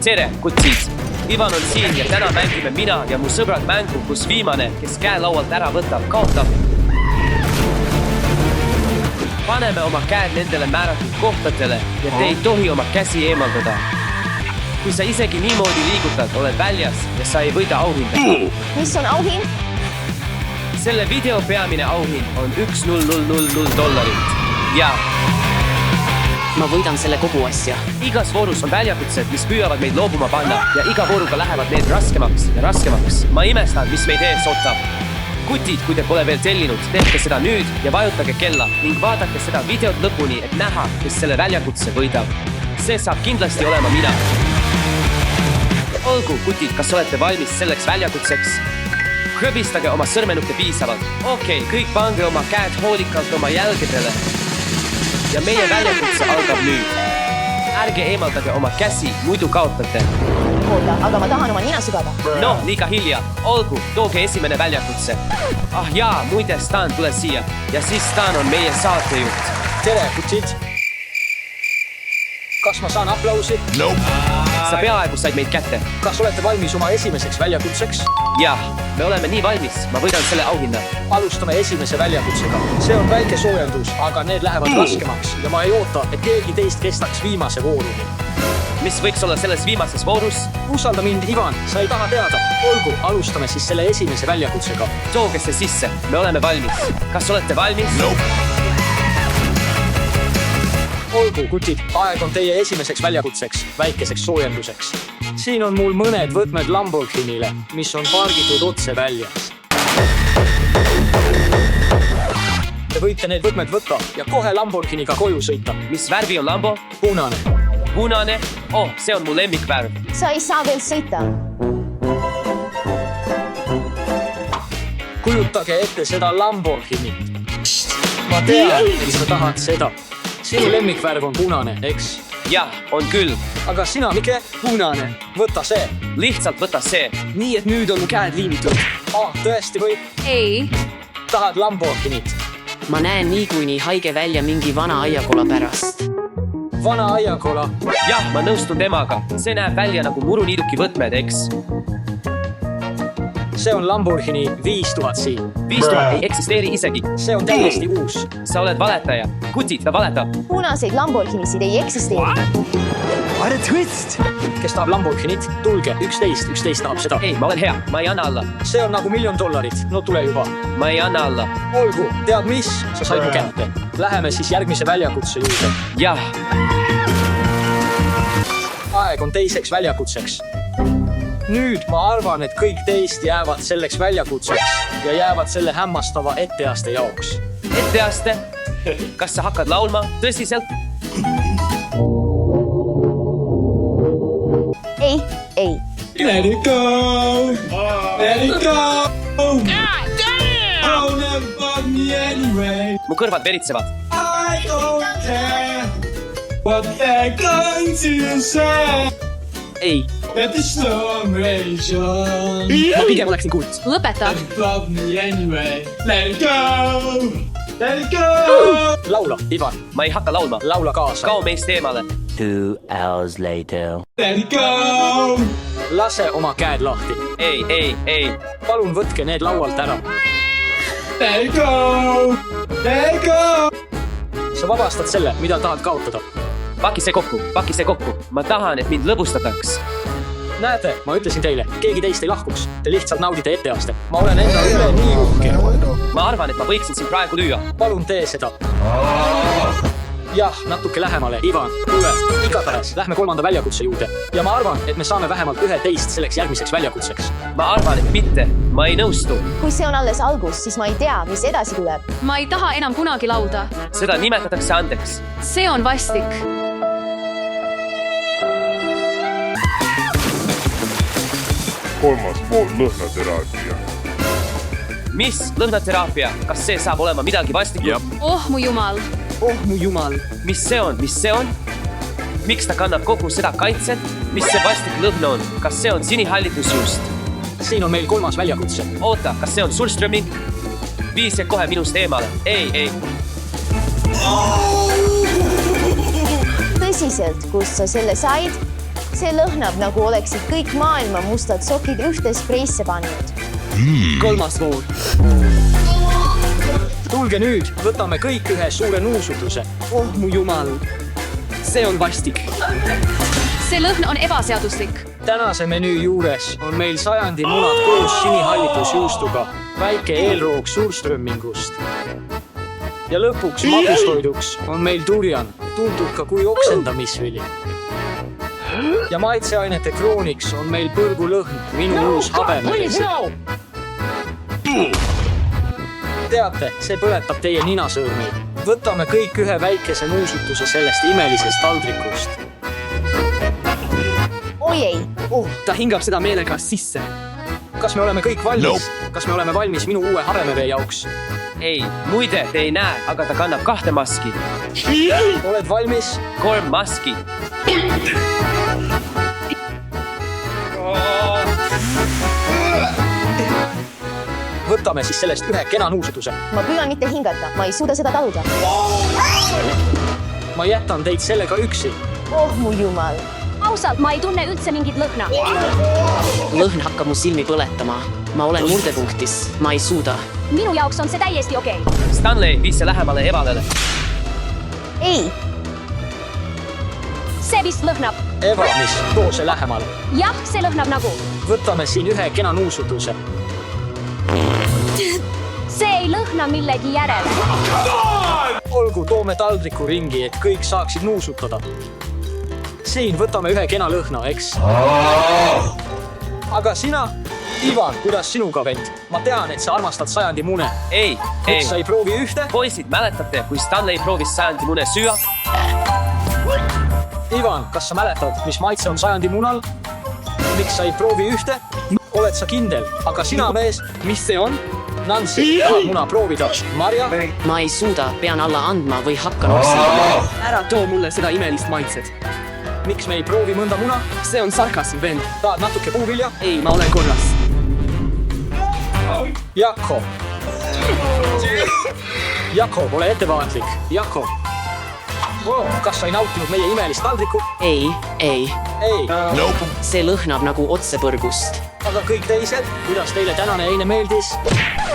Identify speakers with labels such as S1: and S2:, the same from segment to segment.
S1: Tere, kutsid! Ivan on siin ja täna mängime mina ja mu sõbrad mängu, kus viimane, kes käe laualt ära võtab, kaotab. Paneme oma käed nendele määratud kohtadele ja te ei tohi oma käsi eemaldada. Kui sa isegi niimoodi liigutad, oled väljas ja sa ei võida auhinda.
S2: Mis on auhind?
S1: Selle video peamine auhind on $1,000 ja
S3: ma võidan selle kogu asja.
S1: Igas voorus on väljakutsed, mis püüavad meid loobuma panna ja iga vooruga lähevad need raskemaks ja raskemaks. Ma imestan, mis meid ees ootab. Kutid, kui te pole veel tellinud, tehke seda nüüd ja vajutage kella ning vaadake seda videot lõpuni, et näha, kes selle väljakutse võidab. See saab kindlasti olema mina. Olgu, kutid, kas olete valmis selleks väljakutseks? Krõbistage oma sõrmenukke piisavalt. Okei, kõik pange oma käed hoolikalt oma jälgedele. Ja meie väljakutse algab nüüd. Ärge eemaldage oma käsi, muidu kaotate.
S2: Oota, aga ma tahan oma nina sügada.
S1: Noh, liiga hilja. Olgu, tooge esimene väljakutse. Ah jaa, muide, Stan, tule siia. Ja siis Stan on meie saatejuht.
S4: Tere, kutsid! Kas ma saan aplausi?
S1: Sa peaaegu said meid kätte.
S4: Kas olete valmis oma esimeseks väljakutseks?
S1: Jah, me oleme nii valmis. Ma võidan selle auhinna.
S4: Alustame esimese väljakutsega. See on väike soojendus, aga need lähevad raskemaks ja ma ei oota, et keegi teist kestaks viimase vooruni.
S1: Mis võiks olla selles viimases voorus?
S4: Usalda mind, Ivan, sa ei taha teada. Olgu, alustame siis selle esimese väljakutsega.
S1: Tooge see sisse, me oleme valmis. Kas olete valmis?
S4: Olgu, kutid, aeg on teie esimeseks väljakutseks, väikeseks soojenduseks. Siin on mul mõned võtmed Lamborghinile, mis on pargitud otse väljas. Te võite need võtmed võtta ja kohe Lamborghiniga koju sõita.
S1: Mis värvi on Lambo?
S4: Punane.
S1: Punane? Oh, see on mu lemmikvärv.
S2: Sa ei saa veel sõita.
S4: Kujutage ette seda Lamborghinit. Ma tean, et sa tahad seda. Sinu lemmikvärv on punane, eks?
S1: Jah, on küll.
S4: Aga sina, Mike? Punane. Võta see.
S1: Lihtsalt võta see.
S4: Nii, et nüüd on mu käed liimitud. Tõesti või?
S3: Ei.
S4: Tahad Lamborghinit?
S3: Ma näen niikuinii haige välja mingi vana aiakola pärast.
S4: Vana aiakola?
S1: Jah, ma nõustun temaga. See näeb välja nagu muruniiduki võtmed, eks?
S4: See on Lamborghini 5000 siin.
S1: 5000 ei eksisteeri isegi.
S4: See on täiesti uus.
S1: Sa oled valetaja. Kutid, ta valetab.
S2: Punaseid Lamborghinisid ei eksisteeri.
S4: What a twist! Kes tahab Lamborghinit? Tulge, 11 tahab seda.
S1: Ei, ma olen hea. Ma ei anna alla.
S4: See on nagu $1,000,000. No tule juba.
S1: Ma ei anna alla.
S4: Olgu, tead mis? Sa said mu kätte. Läheme siis järgmise väljakutse juurde.
S1: Jah.
S4: Aeg on teiseks väljakutseks. Nüüd ma arvan, et kõik teist jäävad selleks väljakutseks ja jäävad selle hämmastava etteaste jaoks.
S1: Etteaste? Kas sa hakkad laulma? Tõsiselt?
S2: Ei.
S5: Let it go! Let it go! God damn! Don't never fuck me anyway.
S1: Mu kõrvad veritsevad.
S5: I don't care what they're going to say.
S1: Ei.
S5: Let the storm rage on.
S4: Ma pigem oleksin kuult.
S3: Lõpeta.
S5: Fuck me anyway. Let it go! Let it go!
S4: Laula, Ivan.
S1: Ma ei hakka laulma.
S4: Laula kaasa.
S1: Kao meist eemale.
S6: 2 hours later.
S5: Let it go!
S4: Lase oma käed lahti.
S1: Ei.
S4: Palun võtke need laualt ära.
S5: Let it go! Let it go!
S4: Sa vabastad selle, mida tahad kaotada.
S1: Paki see kokku. Ma tahan, et mind lõbustataks.
S4: Näete, ma ütlesin teile, keegi teist ei lahkuks. Te lihtsalt naudite etteaste. Ma olen enda üle nii uhke.
S1: Ma arvan, et ma võiksin sind praegu lüüa.
S4: Palun tee seda. Jah, natuke lähemale, Ivan. Tule, igatahes, lähme kolmanda väljakutse juurde. Ja ma arvan, et me saame vähemalt ühe teist selleks järgmiseks väljakutseks.
S1: Ma arvan, et mitte. Ma ei nõustu.
S2: Kui see on alles algus, siis ma ei tea, mis edasi tuleb.
S7: Ma ei taha enam kunagi laulda.
S1: Seda nimetatakse andeks.
S7: See on vastik.
S8: Kolmas pool lõhnateraapia.
S1: Mis? Lõhnateraapia? Kas see saab olema midagi vastikku?
S7: Oh mu jumal.
S4: Oh mu jumal.
S1: Mis see on? Miks ta kannab kogu seda kaitset? Mis see vastik lõhn on? Kas see on sinihallitusjuust?
S4: Siin on meil kolmas väljakutse.
S1: Oota, kas see on Surströmi? Viise kohe minust eemale. Ei.
S2: Tõsiselt, kust sa selle said? see lõhnab, nagu oleksid kõik maailma mustad sokid ühte spreisse pannud.
S1: kolmas voor .
S4: tulge nüüd , võtame kõik ühe suure nuusutuse .
S1: oh mu jumal . see on vastik .
S7: see lõhn on ebaseaduslik .
S4: tänase menüü juures on meil sajandi munad koos sinihallitusjuustuga , väike eelroog suurströmmingust . ja lõpuks magustoiduks on meil durian , tuntud ka kui oksendamisvili . ja maitseainete krooniks on meil põrgulõhn , minu uus habemelisi . teate , see põletab teie ninasõõrmeid . võtame kõik ühe väikese nuusutuse sellest imelisest taldrikust .
S2: oi ei ,
S1: ta hingab seda meelega sisse .
S4: kas me oleme kõik valmis ? kas me oleme valmis minu uue habemevee jauks ?
S1: ei , muide , te ei näe , aga ta kannab 2 maski .
S4: oled valmis ?
S1: 3 maski .
S4: võtame siis sellest ühe kena nuusutuse .
S2: ma püüan mitte hingata , ma ei suuda seda taluda .
S4: ma jätan teid sellega üksi .
S2: oh mu jumal .
S9: ausalt , ma ei tunne üldse mingit lõhna .
S3: lõhn hakkab mu silmi põletama . ma olen murdepunktis , ma ei suuda .
S9: minu jaoks on see täiesti okei .
S1: Stanley viis see lähemale Evalele .
S2: ei ,
S9: see vist lõhnab .
S4: Eva , mis , too see lähemale .
S9: jah , see lõhnab nagu .
S4: võtame siin ühe kena nuusutuse .
S9: see ei lõhna millegi järele .
S4: olgu , toome taldriku ringi , et kõik saaksid nuusutada . siin võtame ühe kena lõhna , eks ? aga sina , Ivan , kuidas sinuga , vend ? ma tean , et sa armastad sajandi mune .
S1: ei ,
S4: miks sa ei proovi ühte ?
S1: poisid , mäletate , kui Stanley proovis sajandi mune süüa ?
S4: Ivan , kas sa mäletad , mis maitse on sajandi munal ? miks sa ei proovi ühte ? oled sa kindel ? aga sina , mees ,
S1: mis see on ?
S4: Nancy , tahad muna proovida ? Marja ,
S3: ma ei suuda , pean alla andma või hakkan oksendama .
S1: ära too mulle seda imelist maitset .
S4: miks me ei proovi mõnda muna ?
S1: see on sarkasm , vend .
S4: tahad natuke puuvilja ?
S1: ei , ma olen korras .
S4: Jako . Jako , ole ettevaatlik . Jako . kas sa ei nautinud meie imelist taldrikut ?
S3: ei , ei ,
S4: ei ,
S3: see lõhnab nagu otsepõrgust .
S4: aga kõik teised , kuidas teile tänane eine meeldis ?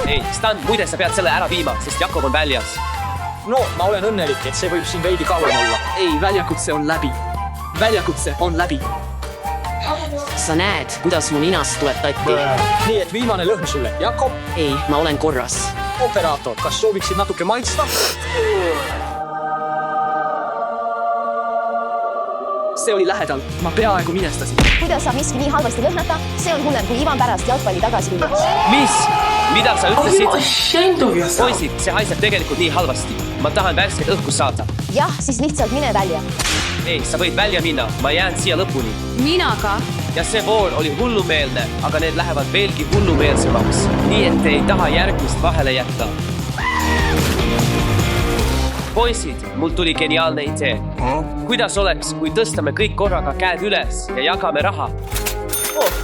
S1: ei , Stan , muide , sa pead selle ära viima , sest Jakob on väljas .
S4: no ma olen õnnelik , et see võib siin veidi kauem olla .
S1: ei , väljakutse on läbi . väljakutse on läbi .
S3: sa näed , kuidas mu ninast tuleb tatti .
S4: nii et viimane lõhn sulle , Jakob .
S3: ei , ma olen korras .
S4: operaator , kas sooviksid natuke maitsta ?
S1: see oli lähedal , ma peaaegu minestasin .
S2: kuidas saab miski nii halvasti lõhnata ? see on hullem kui Ivan pärast jalgpalli tagasi lüües .
S1: mis ? mida sa ütlesid ? poisid , see haiseb tegelikult nii halvasti . ma tahan värsket õhku saada .
S2: jah , siis lihtsalt mine välja .
S1: ei , sa võid välja minna , ma jään siia lõpuni .
S7: mina ka .
S1: ja see voor oli hullumeelne , aga need lähevad veelgi hullumeelsemaks . nii et te ei taha järgmist vahele jätta . poisid , mul tuli geniaalne idee . kuidas oleks , kui tõstame kõik korraga käed üles ja jagame raha ?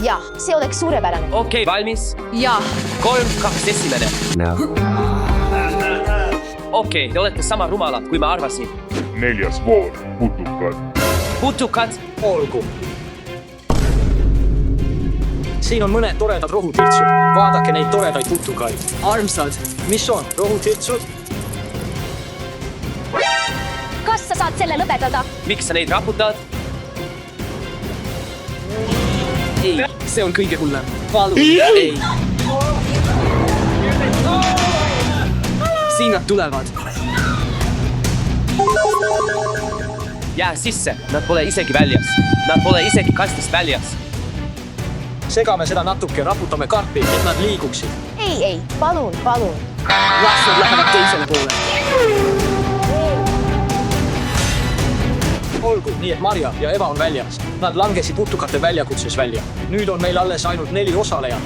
S2: jah , see oleks suurepärane .
S1: okei , valmis ?
S7: jah ,
S1: 3, 2, esimene . okei , te olete sama rumalad , kui ma arvasin .
S8: 4. voor , putukad .
S1: putukad ,
S4: olgu . siin on mõned toredad rohutirtsud . vaadake neid toredaid putukaid .
S1: armsad ,
S4: mis on , rohutirtsud ?
S9: kas sa saad selle lõpetada ?
S1: miks sa neid raputad ? ei , see on kõige hullem . palun , ei . siin nad tulevad . jää sisse , nad pole isegi väljas . Nad pole isegi kastist väljas .
S4: segame seda natuke , raputame karpi , et nad liiguksid .
S2: ei , palun , palun .
S1: las nad lähevad teisele poole .
S4: olgu , nii et Marja ja Eva on väljas . Nad langesid putukate väljakutses välja . nüüd on meil alles ainult 4 osalejat .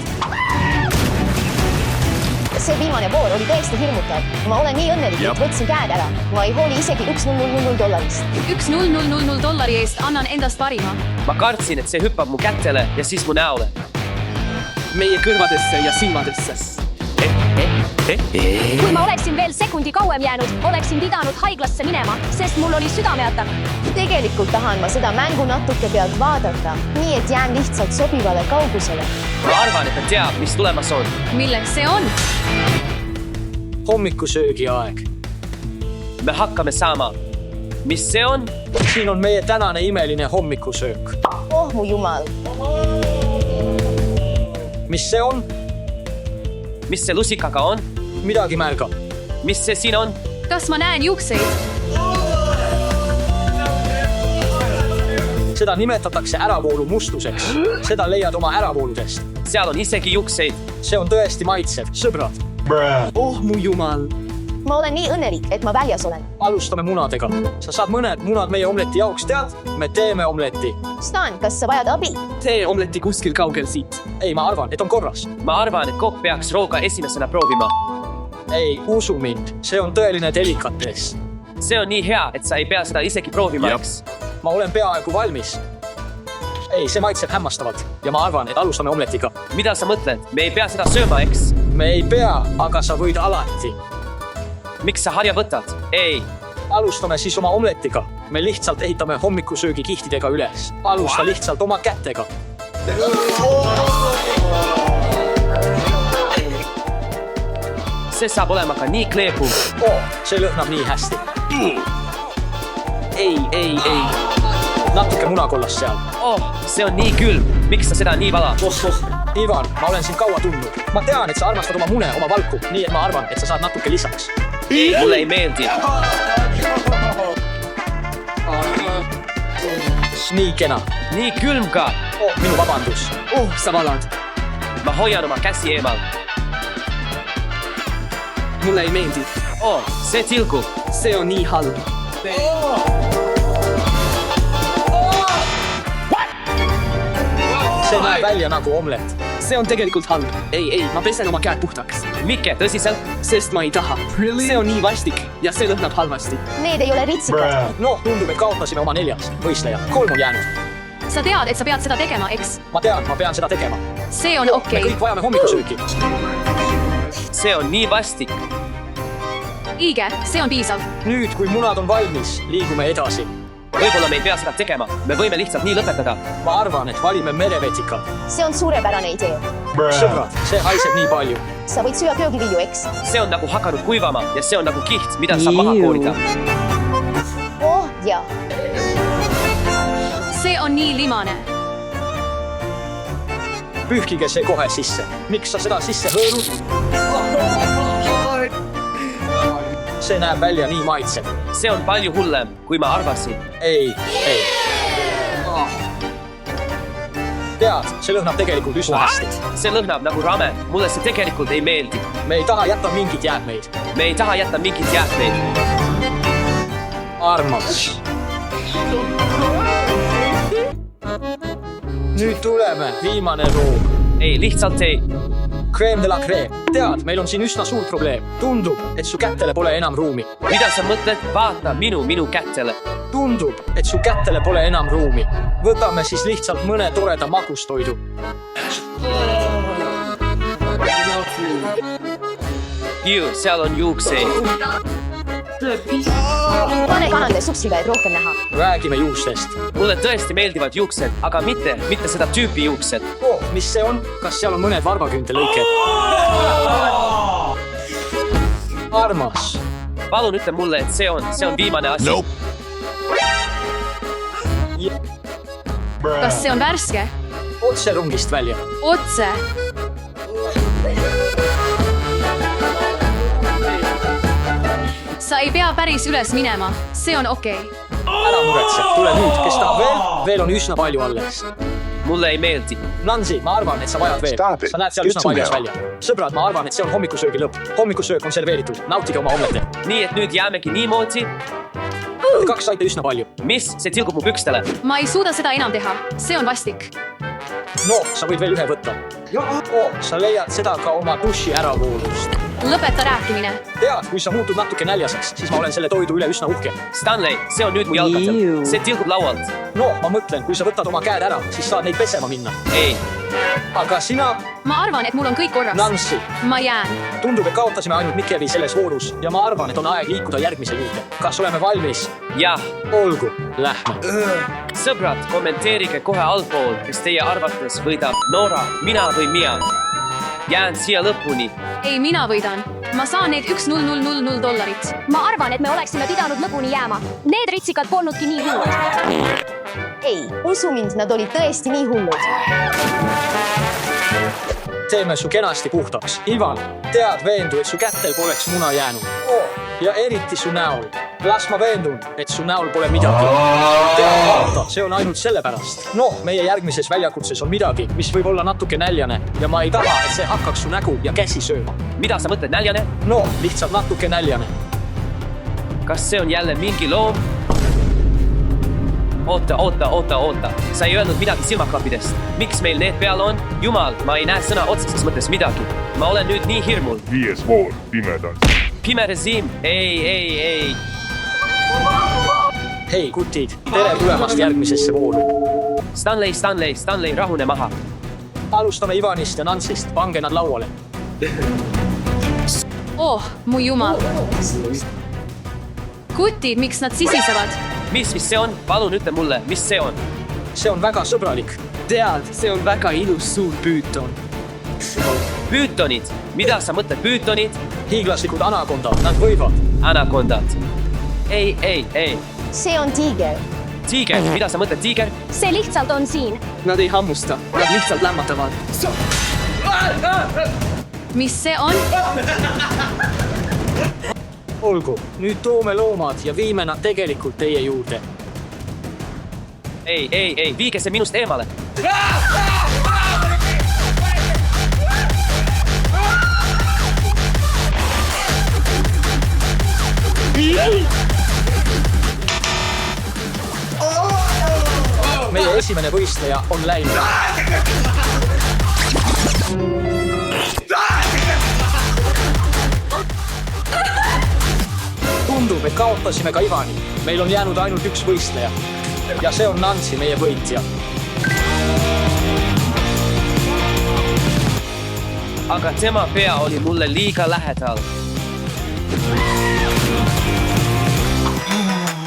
S2: see viimane voor oli tõesti hirmutav . ma olen nii õnnelik , et võtsin käed ära . ma ei hooli isegi $1,000 .
S7: $1,000 eest annan endast parima .
S1: ma kartsin , et see hüppab mu kätele ja siis mu näole . meie kõrvadesse ja silmadesse .
S9: kui ma oleksin veel sekundi kauem jäänud, oleksin pidanud haiglasse minema, sest mul oli südameatak.
S2: tegelikult tahan ma seda mängu natuke pealt vaadata, nii et jään lihtsalt sobivale kaugusele.
S1: ma arvan, et ta teab, mis tulemas on.
S7: milleks see on?
S4: hommikusöögi aeg.
S1: me hakkame saama. mis see on?
S4: Siin on meie tänane imeline hommikusöök.
S2: Oh mu jumal.
S4: Mis see on?
S1: mis see lusikaga on?
S4: Midagi märgab.
S1: mis see siin on?
S7: kas ma näen juukseid?
S4: Seda nimetatakse äravoolu mustuseks. Seda leiad oma äravooludest.
S1: seal on isegi juukseid.
S4: See on tõesti maitsev, sõbrad. Oh mu jumal.
S2: ma olen nii õnnelik, et ma väljas olen.
S4: Alustame munadega. Sa saad mõned munad meie omleti jaoks, tead? Me teeme omleti.
S2: Stan, kas sa vajad abi?
S10: tee omleti kuskil kaugel siit.
S4: Ei, ma arvan, et on korras.
S1: ma arvan, et kokk peaks rooga esimesena proovima.
S4: Ei, usu mind. See on tõeline delikates.
S1: see on nii hea, et sa ei pea seda isegi proovima, eks?
S4: Ma olen peaaegu valmis. Ei, see maitseb hämmastavalt. Ja ma arvan, et alustame omletiga.
S1: mida sa mõtled? me ei pea seda sööma, eks?
S4: Me ei pea, aga sa võid alati.
S1: miks sa harja võtad? ei.
S4: Alustame siis oma omletiga. Me lihtsalt ehitame hommikusöögi kihtidega üles. Alusta lihtsalt oma kätega.
S1: see saab olema ka nii kleepuv.
S4: See lõhnab nii hästi.
S10: ei.
S4: Natuke munakollast seal.
S1: see on nii külm. miks sa seda nii valad?
S4: Ivan, ma olen sind kaua tundnud. Ma tean, et sa armastad oma mune, oma valku. Nii et ma arvan, et sa saad natuke lisaks.
S1: ei, mulle ei meeldi.
S4: Nii kena.
S1: nii külm ka.
S4: Minu vabandus.
S10: sa valad.
S1: ma hoian oma käsi eemal.
S10: mulle ei meeldi.
S1: see tilgub.
S10: see on nii halb.
S4: See näeb välja nagu omlet.
S10: see on tegelikult halb. ei, ma pesen oma käed puhtaks.
S1: Mikke, tõsiselt?
S10: Sest ma ei taha. See on nii vastik ja see lõhnab halvasti.
S2: Need ei ole ritsikad.
S4: Tundub, et kaotasime oma 4. võistleja. 3 on jäänud.
S7: sa tead, et sa pead seda tegema, eks?
S4: Ma tean, ma pean seda tegema.
S7: see on
S4: Me
S7: okei.
S4: kõik vajame hommikusööki.
S1: see on nii vastik.
S7: õige, see on piisav.
S4: Nüüd, kui munad on valmis, liigume edasi.
S1: võib-olla me ei pea seda tegema. me võime lihtsalt nii lõpetada.
S4: Ma arvan, et valime merevetikad.
S2: see on suurepärane idee.
S4: Sõbrad, see haiseb nii palju.
S2: sa võid süüa köögivilju, eks?
S1: see on nagu hakanud kuivama ja see on nagu kiht, mida saab maha koorida.
S2: Oh jaa.
S7: see on nii limane.
S4: Pühkige see kohe sisse. Miks sa seda sisse hõõrud? See näeb välja nii maitsev.
S1: see on palju hullem, kui ma arvasin.
S4: Ei. Tead, see lõhnab tegelikult üsna hästi.
S1: see lõhnab nagu rame. mulle see tegelikult ei meeldi.
S4: Me ei taha jätta mingit jäätmeid.
S1: me ei taha jätta mingit jäätmeid.
S4: Armas. Nüüd tuleme, viimane roog.
S1: ei, lihtsalt ei.
S4: Crème de la crème. Tead, meil on siin üsna suur probleem. Tundub, et su kätele pole enam ruumi.
S1: mida sa mõtled? vaata minu kätele.
S4: Tundub, et su kätele pole enam ruumi. Võtame siis lihtsalt mõne toreda magustoidu.
S1: seal on juukseid.
S2: pane kanale supsiga, et rohkem näha.
S4: Räägime juustest.
S1: mulle tõesti meeldivad juuksed, aga mitte seda tüüpi juuksed.
S4: Mis see on? Kas seal on mõned varbaküüntelõiked? Armas.
S1: palun ütle mulle, et see on viimane asi.
S7: kas see on värske?
S4: Otse rongist välja.
S7: otse. sa ei pea päris üles minema, see on okei.
S4: Ära muretse, tule nüüd, kes tahab veel? Veel on üsna palju alles.
S1: mulle ei meeldi.
S4: Nansi, ma arvan, et sa vajad veel. Sa näed seal üsna paljas välja. Sõbrad, ma arvan, et see on hommikusöögi lõpp. Hommikusöök on serveeritud. Nautige oma omlete.
S1: nii et nüüd jäämegi niimoodi.
S4: 2 saite üsna palju.
S1: mis? see tilgub mu pükstele.
S7: ma ei suuda seda enam teha, see on vastik.
S4: Sa võid veel ühe võtta. Sa leiad seda ka oma duši äravoolust.
S7: lõpeta rääkimine .
S4: tead , kui sa muutud natuke näljaseks , siis ma olen selle toidu üle üsna uhke .
S1: Stanley , see on nüüd mu jalgadel . see tilgub laualt .
S4: no ma mõtlen , kui sa võtad oma käed ära , siis saad neid pesema minna .
S1: ei ,
S4: aga sina ,
S7: ma arvan , et mul on kõik korras .
S4: Nancy ,
S7: ma jään .
S4: tundub , et kaotasime ainult Mikevi selles voorus ja ma arvan , et on aeg liikuda järgmise juurde . kas oleme valmis ?
S1: jah .
S4: olgu , lähme .
S1: sõbrad , kommenteerige kohe allpool , kes teie arvates võidab Nora , mina või Mia . jään siia lõpuni .
S7: ei , mina võidan . ma saan neid $1,000 .
S9: ma arvan , et me oleksime pidanud lõpuni jääma . Need ritsikad polnudki nii hullud .
S2: ei , usu mind , nad olid tõesti nii hullud .
S4: teeme su kenasti puhtaks . Ivan , tead veendu , et su kätel poleks muna jäänud . ja eriti su näol . las ma veendun , et su näol pole midagi . tead , vaata , see on ainult sellepärast . noh , meie järgmises väljakutses on midagi , mis võib olla natuke näljane ja ma ei taha , et see hakkaks su nägu ja käsi sööma .
S1: mida sa mõtled , näljane ?
S4: no , lihtsalt natuke näljane .
S1: kas see on jälle mingi loom ? oota , sa ei öelnud midagi silmaklappidest . miks meil need peal on ? jumal , ma ei näe sõna otseses mõttes midagi . ma olen nüüd nii hirmul .
S8: 5. voor pimedas .
S1: pime režiim , ei .
S4: hei , kutid , tere tulemast järgmisesse vooru .
S1: Stanley , rahune maha .
S4: alustame Ivanist ja Nancyst , pange nad lauale .
S7: oh , mu jumal . kutid , miks nad sisisevad ?
S1: mis see on ? palun ütle mulle , mis see on ?
S4: see on väga sõbralik .
S10: tead , see on väga ilus suur püüton .
S1: Püütonid , mida sa mõtled , püütonid ?
S4: hiiglaslikud anakondad , nad võivad .
S1: Anakondad . ei .
S2: see on tiiger .
S1: tiiger , mida sa mõtled , tiiger ?
S9: see lihtsalt on siin .
S10: Nad ei hammusta , nad lihtsalt lämmatavad .
S7: mis see on ?
S4: olgu , nüüd toome loomad ja viime nad tegelikult teie juurde .
S1: ei , viige see minust eemale .
S4: meie esimene võistleja on läinud . tundub , et kaotasime ka Ivani . meil on jäänud ainult üks võistleja . ja see on Nancy , meie võitja .
S1: aga tema pea oli mulle liiga lähedal .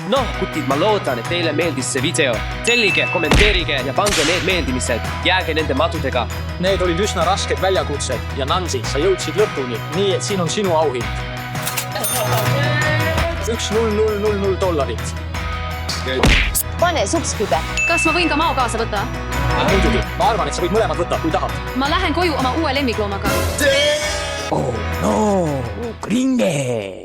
S1: noh , kutid , ma loodan , et teile meeldis see video . tellige , kommenteerige ja pange need meeldimised . jääge nende madudega .
S4: Need olid üsna rasked väljakutsed ja Nancy , sa jõudsid lõpuni , nii et siin on sinu auhind . $1,000.
S2: pane subscribe .
S7: kas ma võin ka mao kaasa võtta ?
S4: muidugi , ma arvan , et sa võid mõlemad võtta , kui tahad .
S7: ma lähen koju oma uue lemmikloomaga .
S6: Oh no, gringe.